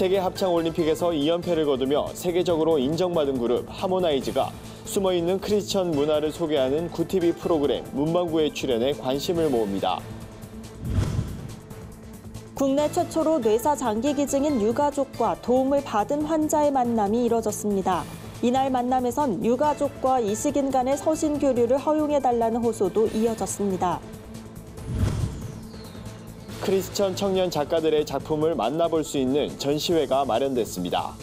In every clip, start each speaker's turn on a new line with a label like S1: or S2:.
S1: 세계 합창올림픽에서 2연패를 거두며 세계적으로 인정받은 그룹 하모나이즈가 숨어있는 크리스천 문화를 소개하는 구티비 프로그램 문방구에 출연해 관심을 모읍니다.
S2: 국내 최초로 뇌사 장기 기증인 유가족과 도움을 받은 환자의 만남이 이뤄졌습니다. 이날 만남에선 유가족과 이식인 간의 서신 교류를 허용해달라는 호소도 이어졌습니다.
S1: 크리스천 청년 작가들의 작품을 만나볼 수 있는 전시회가 마련됐습니다.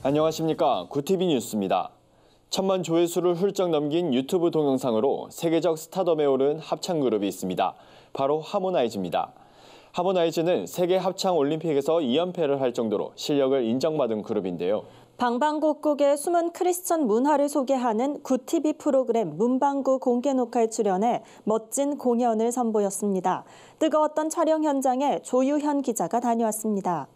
S1: 안녕하십니까. 구티비 뉴스입니다. 1000만 조회수를 훌쩍 넘긴 유튜브 동영상으로 세계적 스타덤에 오른 합창그룹이 있습니다. 바로 하모나이즈입니다. 하모나이즈는 세계 합창올림픽에서 2연패를 할 정도로 실력을 인정받은 그룹인데요.
S2: 방방곡곡의 숨은 크리스천 문화를 소개하는 구티비 프로그램 문방구 공개 녹화에 출연해 멋진 공연을 선보였습니다. 뜨거웠던 촬영 현장에 조유현 기자가 다녀왔습니다.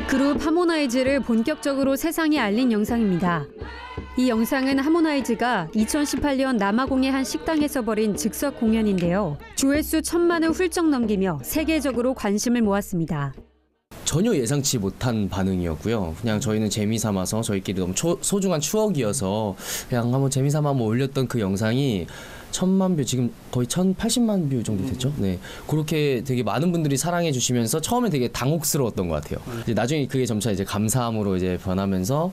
S3: 그룹 하모나이즈를 본격적으로 세상에 알린 영상입니다. 이 영상은 하모나이즈가 2018년 남아공의 한 식당에서 벌인 즉석 공연인데요. 조회수 1000만을 훌쩍 넘기며 세계적으로 관심을 모았습니다.
S4: 전혀 예상치 못한 반응이었고요. 그냥 저희는 재미삼아서 저희끼리 너무 소중한 추억이어서 그냥 한번 재미삼아 한번 올렸던 그 영상이 1000만 뷰, 지금 거의 1080만 뷰 정도 됐죠. 네, 그렇게 되게 많은 분들이 사랑해 주시면서 처음에 되게 당혹스러웠던 것 같아요. 이제 나중에 그게 점차 이제 감사함으로 이제 변하면서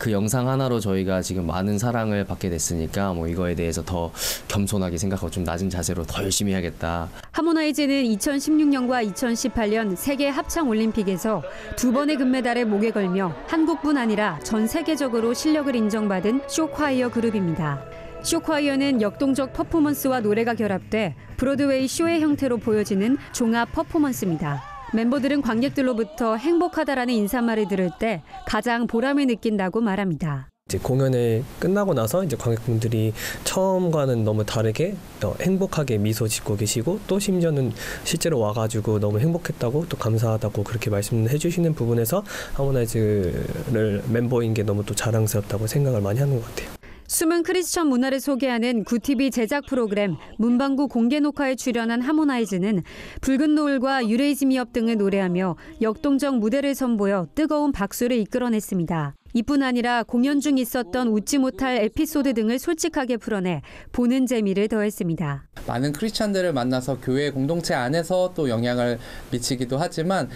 S4: 그 영상 하나로 저희가 지금 많은 사랑을 받게 됐으니까 뭐 이거에 대해서 더 겸손하게 생각하고 좀 낮은 자세로 더 열심히 해야겠다.
S3: 하모나이즈는 2016년과 2018년 세계 합창 올림픽에서 2번의 금메달에 목에 걸며 한국뿐 아니라 전 세계적으로 실력을 인정받은 쇼콰이어 그룹입니다. 쇼콰이어는 역동적 퍼포먼스와 노래가 결합돼 브로드웨이 쇼의 형태로 보여지는 종합 퍼포먼스입니다. 멤버들은 관객들로부터 행복하다라는 인사말을 들을 때 가장 보람을 느낀다고 말합니다.
S5: 이제 공연을 끝나고 나서 이제 관객분들이 처음과는 너무 다르게 행복하게 미소 짓고 계시고 또 심지어는 실제로 와가지고 너무 행복했다고 또 감사하다고 그렇게 말씀해 주시는 부분에서 하모나이즈를 멤버인 게 너무 또 자랑스럽다고 생각을 많이 하는 것 같아요.
S3: 숨은 크리스천 문화를 소개하는 구티비 제작 프로그램 문방구 공개 녹화에 출연한 하모나이즈는 붉은 노을과 유레이즈미업 등을 노래하며 역동적 무대를 선보여 뜨거운 박수를 이끌어냈습니다. 이뿐 아니라 공연 중 있었던 웃지 못할 에피소드 등을 솔직하게 풀어내 보는 재미를 더했습니다.
S6: 많은 크리스찬들을 만나서 교회 공동체 안에서 또 영향을 미치기도 하지만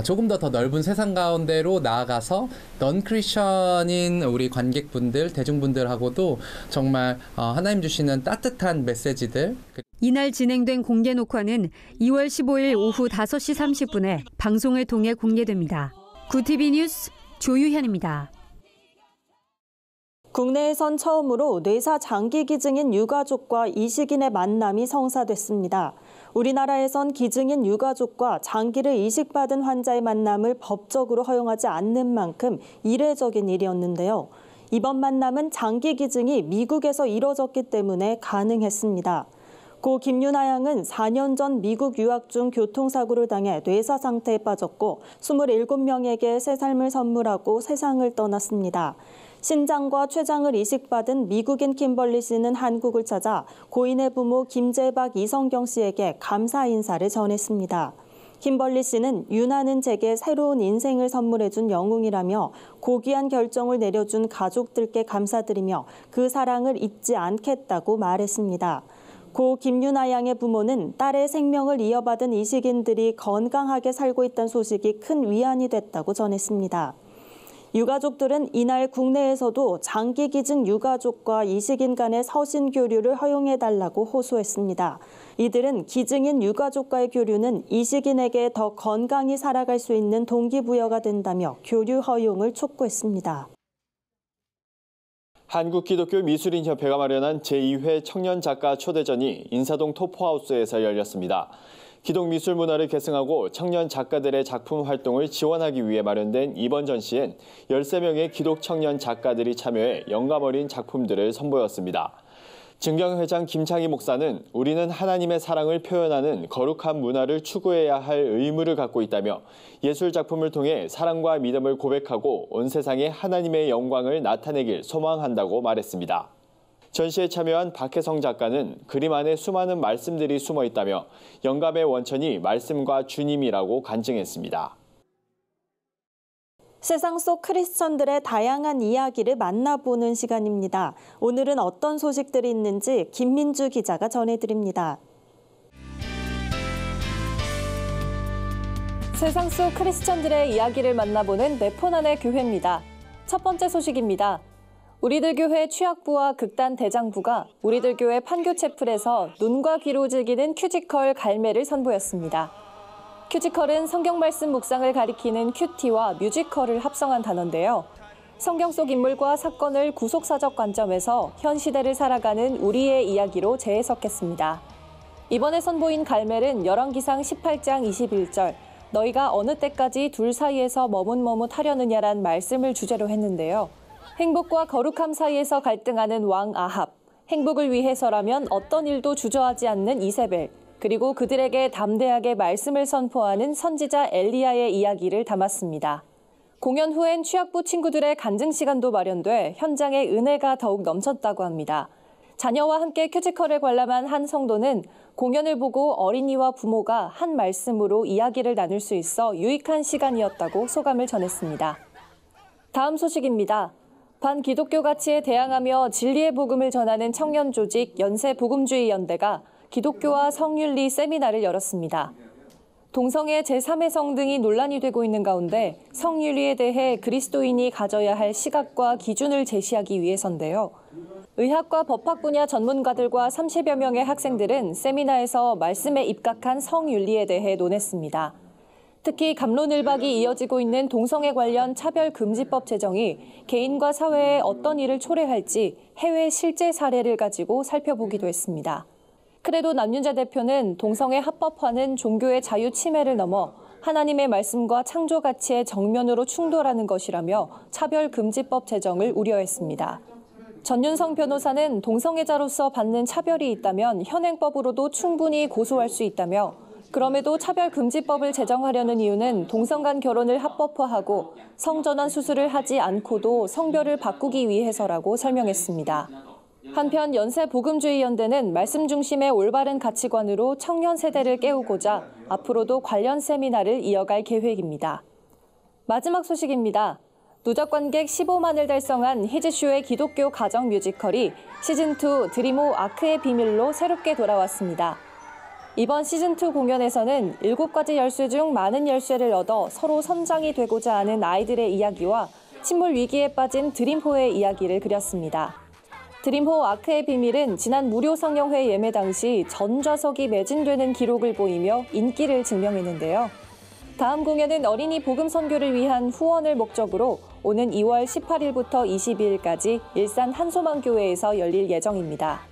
S6: 조금 더 넓은 세상 가운데로 나아가서 넌 크리스천인 우리 관객분들, 대중분들하고도 정말 하나님 주시는 따뜻한 메시지들.
S3: 이날 진행된 공개 녹화는 2월 15일 오후 5시 30분에 방송을 통해 공개됩니다. 구티비 뉴스 조유현입니다.
S2: 국내에선 처음으로 뇌사 장기 기증인 유가족과 이식인의 만남이 성사됐습니다. 우리나라에선 기증인 유가족과 장기를 이식받은 환자의 만남을 법적으로 허용하지 않는 만큼 이례적인 일이었는데요. 이번 만남은 장기 기증이 미국에서 이뤄졌기 때문에 가능했습니다. 고 김유나 양은 4년 전 미국 유학 중 교통사고를 당해 뇌사 상태에 빠졌고 27명에게 새 삶을 선물하고 세상을 떠났습니다. 신장과 췌장을 이식받은 미국인 김벌리 씨는 한국을 찾아 고인의 부모 김재박, 이성경 씨에게 감사 인사를 전했습니다. 김벌리 씨는 유나는 제게 새로운 인생을 선물해준 영웅이라며 고귀한 결정을 내려준 가족들께 감사드리며 그 사랑을 잊지 않겠다고 말했습니다. 고 김유나 양의 부모는 딸의 생명을 이어받은 이식인들이 건강하게 살고 있다는 소식이 큰 위안이 됐다고 전했습니다. 유가족들은 이날 국내에서도 장기 기증 유가족과 이식인 간의 서신 교류를 허용해달라고 호소했습니다. 이들은 기증인 유가족과의 교류는 이식인에게 더 건강히 살아갈 수 있는 동기부여가 된다며 교류 허용을 촉구했습니다.
S1: 한국기독교미술인협회가 마련한 제2회 청년작가 초대전이 인사동 토프하우스에서 열렸습니다. 기독미술 문화를 계승하고 청년 작가들의 작품 활동을 지원하기 위해 마련된 이번 전시엔 13명의 기독 청년 작가들이 참여해 영감 어린 작품들을 선보였습니다. 증경회장 김창희 목사는 우리는 하나님의 사랑을 표현하는 거룩한 문화를 추구해야 할 의무를 갖고 있다며 예술 작품을 통해 사랑과 믿음을 고백하고 온 세상에 하나님의 영광을 나타내길 소망한다고 말했습니다. 전시에 참여한 박혜성 작가는 그림 안에 수많은 말씀들이 숨어 있다며 영감의 원천이 말씀과 주님이라고 간증했습니다.
S2: 세상 속 크리스천들의 다양한 이야기를 만나보는 시간입니다. 오늘은 어떤 소식들이 있는지 김민주 기자가 전해드립니다.
S7: 세상 속 크리스천들의 이야기를 만나보는 네포난의 교회입니다. 첫 번째 소식입니다. 우리들 교회 취약부와 극단 대장부가 우리들 교회 판교채플에서 눈과 귀로 즐기는 큐지컬 갈매를 선보였습니다. 큐지컬은 성경 말씀 묵상을 가리키는 큐티와 뮤지컬을 합성한 단어인데요. 성경 속 인물과 사건을 구속사적 관점에서 현 시대를 살아가는 우리의 이야기로 재해석했습니다. 이번에 선보인 갈멜은 열왕기상 18장 21절 너희가 어느 때까지 둘 사이에서 머뭇머뭇하려느냐란 말씀을 주제로 했는데요. 행복과 거룩함 사이에서 갈등하는 왕 아합, 행복을 위해서라면 어떤 일도 주저하지 않는 이세벨, 그리고 그들에게 담대하게 말씀을 선포하는 선지자 엘리야의 이야기를 담았습니다. 공연 후엔 취약부 친구들의 간증 시간도 마련돼 현장에 은혜가 더욱 넘쳤다고 합니다. 자녀와 함께 큐지컬을 관람한 한 성도는 공연을 보고 어린이와 부모가 한 말씀으로 이야기를 나눌 수 있어 유익한 시간이었다고 소감을 전했습니다. 다음 소식입니다. 반기독교 가치에 대항하며 진리의 복음을 전하는 청년 조직 연세복음주의 연대가 기독교와 성윤리 세미나를 열었습니다. 동성애 제3의 성 등이 논란이 되고 있는 가운데 성윤리에 대해 그리스도인이 가져야 할 시각과 기준을 제시하기 위해서인데요. 의학과 법학 분야 전문가들과 30여 명의 학생들은 세미나에서 말씀에 입각한 성윤리에 대해 논했습니다. 특히 갑론을박이 이어지고 있는 동성애 관련 차별금지법 제정이 개인과 사회에 어떤 일을 초래할지 해외 실제 사례를 가지고 살펴보기도 했습니다. 크레도 남윤자 대표는 동성애 합법화는 종교의 자유 침해를 넘어 하나님의 말씀과 창조 가치의 정면으로 충돌하는 것이라며 차별금지법 제정을 우려했습니다. 전윤성 변호사는 동성애자로서 받는 차별이 있다면 현행법으로도 충분히 고소할 수 있다며 그럼에도 차별금지법을 제정하려는 이유는 동성 간 결혼을 합법화하고 성전환 수술을 하지 않고도 성별을 바꾸기 위해서라고 설명했습니다. 한편 연세복음주의연대는 말씀 중심의 올바른 가치관으로 청년 세대를 깨우고자 앞으로도 관련 세미나를 이어갈 계획입니다. 마지막 소식입니다. 누적 관객 15만을 달성한 히즈쇼의 기독교 가정 뮤지컬이 시즌2 드리모 아크의 비밀로 새롭게 돌아왔습니다. 이번 시즌2 공연에서는 7가지 열쇠 중 많은 열쇠를 얻어 서로 선장이 되고자 하는 아이들의 이야기와 침몰 위기에 빠진 드림호의 이야기를 그렸습니다. 드림호 아크의 비밀은 지난 무료 상영회 예매 당시 전 좌석이 매진되는 기록을 보이며 인기를 증명했는데요. 다음 공연은 어린이 복음 선교를 위한 후원을 목적으로 오는 2월 18일부터 22일까지 일산 한소망교회에서 열릴 예정입니다.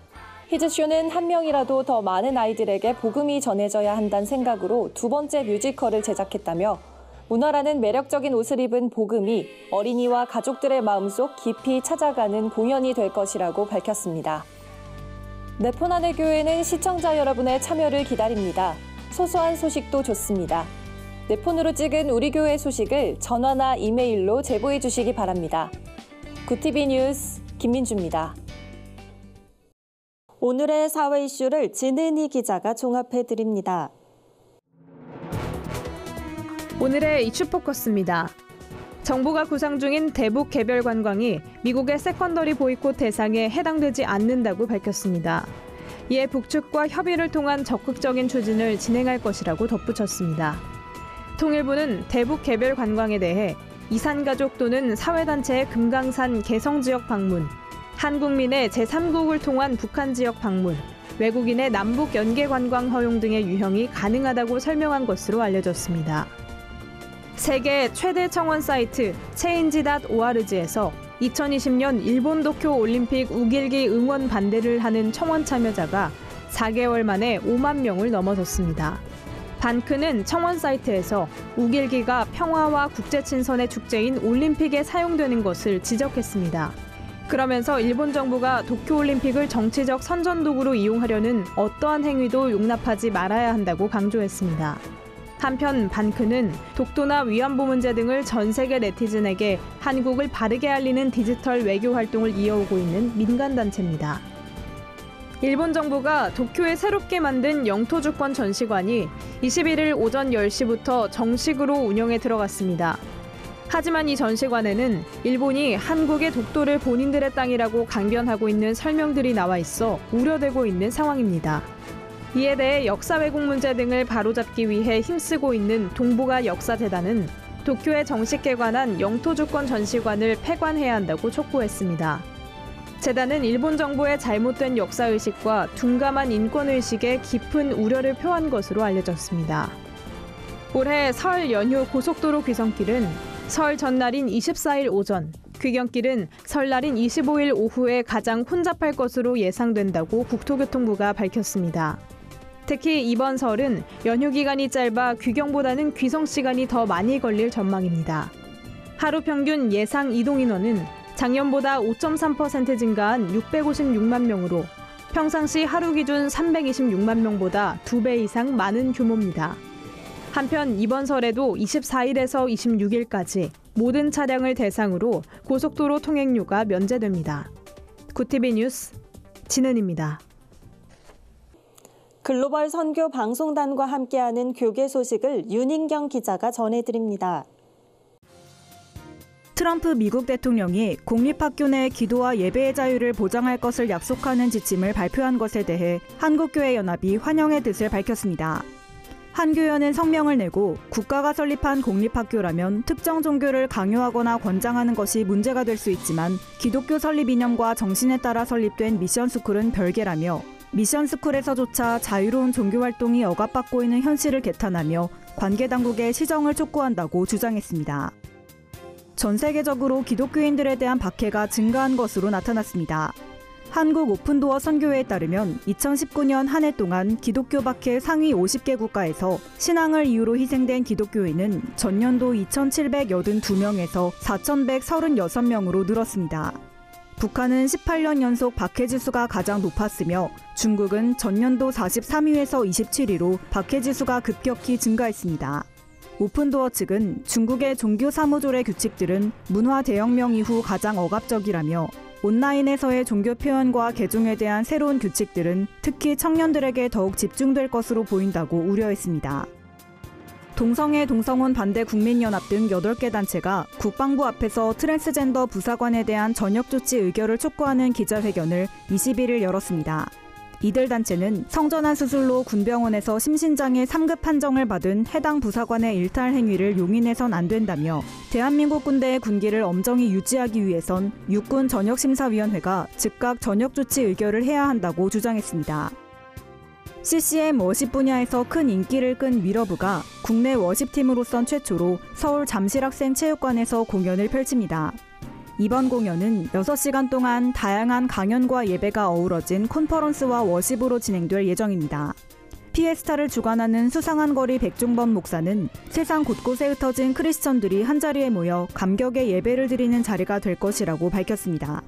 S7: 히즈쇼는 한 명이라도 더 많은 아이들에게 복음이 전해져야 한다는 생각으로 두 번째 뮤지컬을 제작했다며 문화라는 매력적인 옷을 입은 복음이 어린이와 가족들의 마음속 깊이 찾아가는 공연이 될 것이라고 밝혔습니다. 네포난의 교회는 시청자 여러분의 참여를 기다립니다. 소소한 소식도 좋습니다. 네폰으로 찍은 우리 교회 소식을 전화나 이메일로 제보해 주시기 바랍니다. 구티비 뉴스 김민주입니다.
S2: 오늘의 사회 이슈를 진은희 기자가 종합해드립니다.
S8: 오늘의 이슈 포커스입니다. 정부가 구상 중인 대북 개별 관광이 미국의 세컨더리 보이콧 대상에 해당되지 않는다고 밝혔습니다. 이에 북측과 협의를 통한 적극적인 추진을 진행할 것이라고 덧붙였습니다. 통일부는 대북 개별 관광에 대해 이산가족 또는 사회단체의 금강산 개성지역 방문, 한국민의 제3국을 통한 북한 지역 방문, 외국인의 남북 연계 관광 허용 등의 유형이 가능하다고 설명한 것으로 알려졌습니다. 세계 최대 청원 사이트 change.org에서 2020년 일본 도쿄 올림픽 우길기 응원 반대를 하는 청원 참여자가 4개월 만에 5만 명을 넘어섰습니다. 반크는 청원 사이트에서 우길기가 평화와 국제 친선의 축제인 올림픽에 사용되는 것을 지적했습니다. 그러면서 일본 정부가 도쿄올림픽을 정치적 선전도구로 이용하려는 어떠한 행위도 용납하지 말아야 한다고 강조했습니다. 한편 반크는 독도나 위안부 문제 등을 전 세계 네티즌에게 한국을 바르게 알리는 디지털 외교 활동을 이어오고 있는 민간단체입니다. 일본 정부가 도쿄에 새롭게 만든 영토주권 전시관이 21일 오전 10시부터 정식으로 운영에 들어갔습니다. 하지만 이 전시관에는 일본이 한국의 독도를 본인들의 땅이라고 강변하고 있는 설명들이 나와 있어 우려되고 있는 상황입니다. 이에 대해 역사 왜곡 문제 등을 바로잡기 위해 힘쓰고 있는 동북아 역사재단은 도쿄에 정식 개관한 영토주권 전시관을 폐관해야 한다고 촉구했습니다. 재단은 일본 정부의 잘못된 역사의식과 둔감한 인권의식에 깊은 우려를 표한 것으로 알려졌습니다. 올해 설 연휴 고속도로 귀성길은 설 전날인 24일 오전, 귀경길은 설날인 25일 오후에 가장 혼잡할 것으로 예상된다고 국토교통부가 밝혔습니다. 특히 이번 설은 연휴 기간이 짧아 귀경보다는 귀성 시간이 더 많이 걸릴 전망입니다. 하루 평균 예상 이동 인원은 작년보다 5.3% 증가한 656만 명으로 평상시 하루 기준 326만 명보다 2배 이상 많은 규모입니다. 한편 이번 설에도 24일에서 26일까지 모든 차량을 대상으로 고속도로 통행료가 면제됩니다. 구티비 뉴스 진은입니다.
S2: 글로벌 선교 방송단과 함께하는 교계 소식을 윤인경 기자가 전해드립니다.
S9: 트럼프 미국 대통령이 공립학교 내 기도와 예배의 자유를 보장할 것을 약속하는 지침을 발표한 것에 대해 한국교회연합이 환영의 뜻을 밝혔습니다. 한 교회는 성명을 내고 국가가 설립한 공립학교라면 특정 종교를 강요하거나 권장하는 것이 문제가 될 수 있지만 기독교 설립 이념과 정신에 따라 설립된 미션스쿨은 별개라며 미션스쿨에서조차 자유로운 종교활동이 억압받고 있는 현실을 개탄하며 관계당국의 시정을 촉구한다고 주장했습니다. 전 세계적으로 기독교인들에 대한 박해가 증가한 것으로 나타났습니다. 한국 오픈도어 선교회에 따르면 2019년 한 해 동안 기독교 박해 상위 50개 국가에서 신앙을 이유로 희생된 기독교인은 전년도 2,782명에서 4,136명으로 늘었습니다. 북한은 18년 연속 박해 지수가 가장 높았으며 중국은 전년도 43위에서 27위로 박해 지수가 급격히 증가했습니다. 오픈도어 측은 중국의 종교 사무조례 규칙들은 문화 대혁명 이후 가장 억압적이라며 온라인에서의 종교 표현과 개종에 대한 새로운 규칙들은 특히 청년들에게 더욱 집중될 것으로 보인다고 우려했습니다. 동성애 동성혼 반대 국민연합 등 8개 단체가 국방부 앞에서 트랜스젠더 부사관에 대한 전역 조치 의결을 촉구하는 기자회견을 21일 열었습니다. 이들 단체는 성전환 수술로 군병원에서 심신장애 3급 판정을 받은 해당 부사관의 일탈 행위를 용인해선 안 된다며 대한민국 군대의 군기를 엄정히 유지하기 위해선 육군 전역심사위원회가 즉각 전역 조치 의결을 해야 한다고 주장했습니다. CCM 워십 분야에서 큰 인기를 끈 위러브가 국내 워십팀으로선 최초로 서울 잠실학생체육관에서 공연을 펼칩니다. 이번 공연은 6시간 동안 다양한 강연과 예배가 어우러진 컨퍼런스와 워십으로 진행될 예정입니다. 피에스타를 주관하는 수상한 거리 백종범 목사는 세상 곳곳에 흩어진 크리스천들이 한자리에 모여 감격의 예배를 드리는 자리가 될 것이라고 밝혔습니다.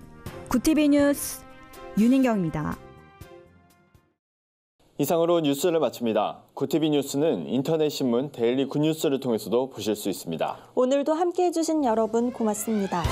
S9: 구티비 뉴스 윤인경입니다.
S1: 이상으로 뉴스를 마칩니다. 구티비 뉴스는 인터넷 신문 데일리 굿뉴스를 통해서도 보실 수 있습니다.
S2: 오늘도 함께해 주신 여러분 고맙습니다.